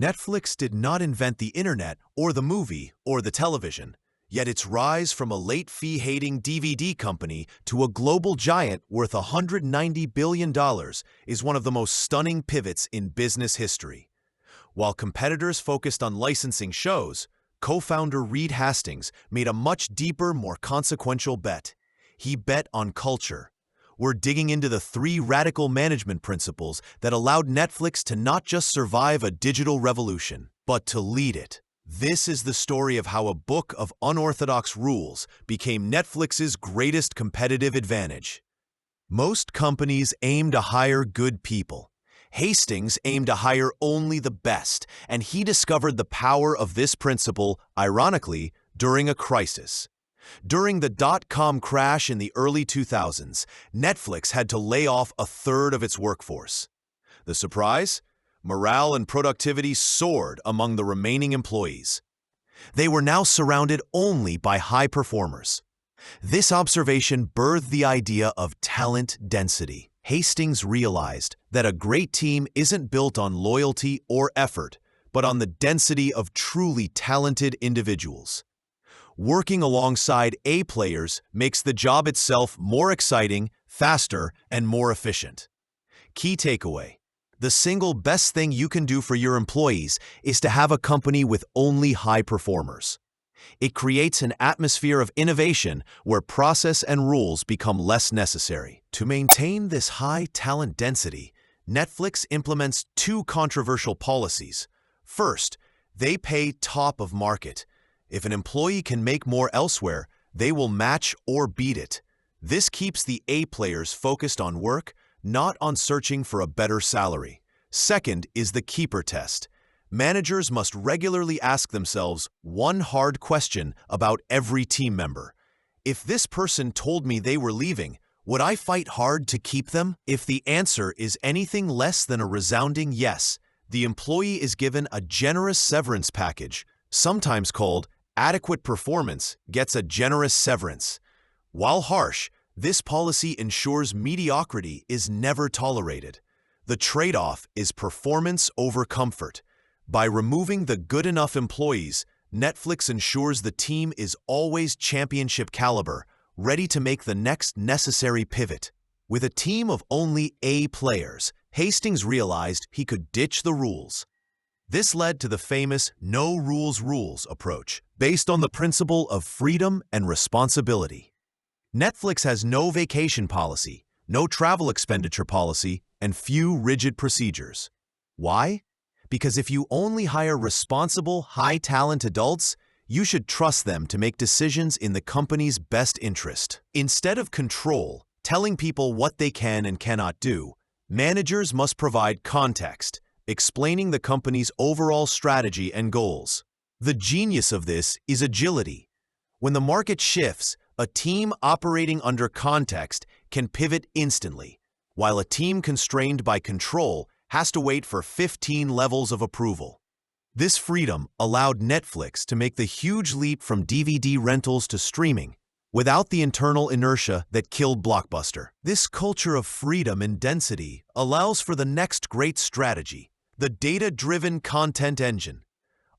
Netflix did not invent the internet or the movie or the television, yet its rise from a late fee-hating DVD company to a global giant worth $190 billion is one of the most stunning pivots in business history. While competitors focused on licensing shows, co-founder Reed Hastings made a much deeper, more consequential bet. He bet on culture. We're digging into the 3 radical management principles that allowed Netflix to not just survive a digital revolution, but to lead it. This is the story of how a book of unorthodox rules became Netflix's greatest competitive advantage. Most companies aim to hire good people. Hastings aimed to hire only the best, and he discovered the power of this principle, ironically, during a crisis. During the dot-com crash in the early 2000s, Netflix had to lay off a third of its workforce. The surprise? Morale and productivity soared among the remaining employees. They were now surrounded only by high performers. This observation birthed the idea of talent density. Hastings realized that a great team isn't built on loyalty or effort, but on the density of truly talented individuals. Working alongside A players makes the job itself more exciting, faster, and more efficient. Key takeaway: the single best thing you can do for your employees is to have a company with only high performers. It creates an atmosphere of innovation where process and rules become less necessary. To maintain this high talent density, Netflix implements 2 controversial policies. First, they pay top of market. If an employee can make more elsewhere, they will match or beat it. This keeps the A players focused on work, not on searching for a better salary. Second is the keeper test. Managers must regularly ask themselves one hard question about every team member. If this person told me they were leaving, would I fight hard to keep them? If the answer is anything less than a resounding yes, the employee is given a generous severance package, sometimes called adequate performance gets a generous severance. While harsh, this policy ensures mediocrity is never tolerated. The trade-off is performance over comfort. By removing the good enough employees, Netflix ensures the team is always championship caliber, ready to make the next necessary pivot. With a team of only A players, Hastings realized he could ditch the rules. This led to the famous no rules rules approach, based on the principle of freedom and responsibility. Netflix has no vacation policy, no travel expenditure policy, and few rigid procedures. Why? Because if you only hire responsible, high-talent adults, you should trust them to make decisions in the company's best interest. Instead of control, telling people what they can and cannot do, managers must provide context, explaining the company's overall strategy and goals. The genius of this is agility. When the market shifts, a team operating under context can pivot instantly, while a team constrained by control has to wait for 15 levels of approval. This freedom allowed Netflix to make the huge leap from DVD rentals to streaming, without the internal inertia that killed Blockbuster. This culture of freedom and density allows for the next great strategy: the data-driven content engine.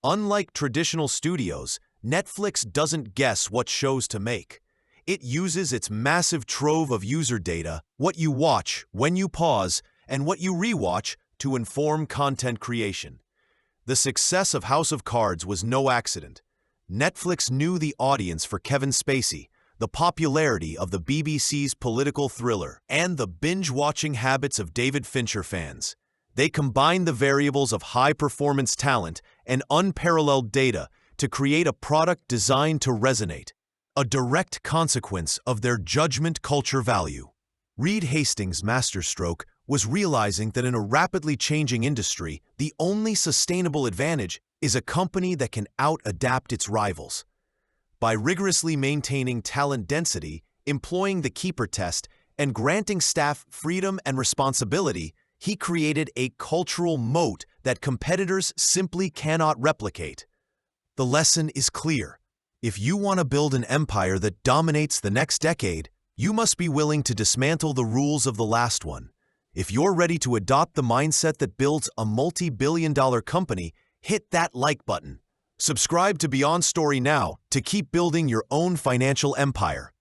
Unlike traditional studios, Netflix doesn't guess what shows to make. It uses its massive trove of user data, what you watch, when you pause, and what you rewatch, to inform content creation. The success of House of Cards was no accident. Netflix knew the audience for Kevin Spacey, the popularity of the BBC's political thriller, and the binge-watching habits of David Fincher fans. They combined the variables of high-performance talent and unparalleled data to create a product designed to resonate, a direct consequence of their judgment culture value. Reed Hastings' masterstroke was realizing that in a rapidly changing industry, the only sustainable advantage is a company that can out-adapt its rivals. By rigorously maintaining talent density, employing the keeper test, and granting staff freedom and responsibility, he created a cultural moat that competitors simply cannot replicate. The lesson is clear. If you want to build an empire that dominates the next decade, you must be willing to dismantle the rules of the last one. If you're ready to adopt the mindset that builds a multi-billion-dollar company, hit that like button. Subscribe to Beyond Story now to keep building your own financial empire.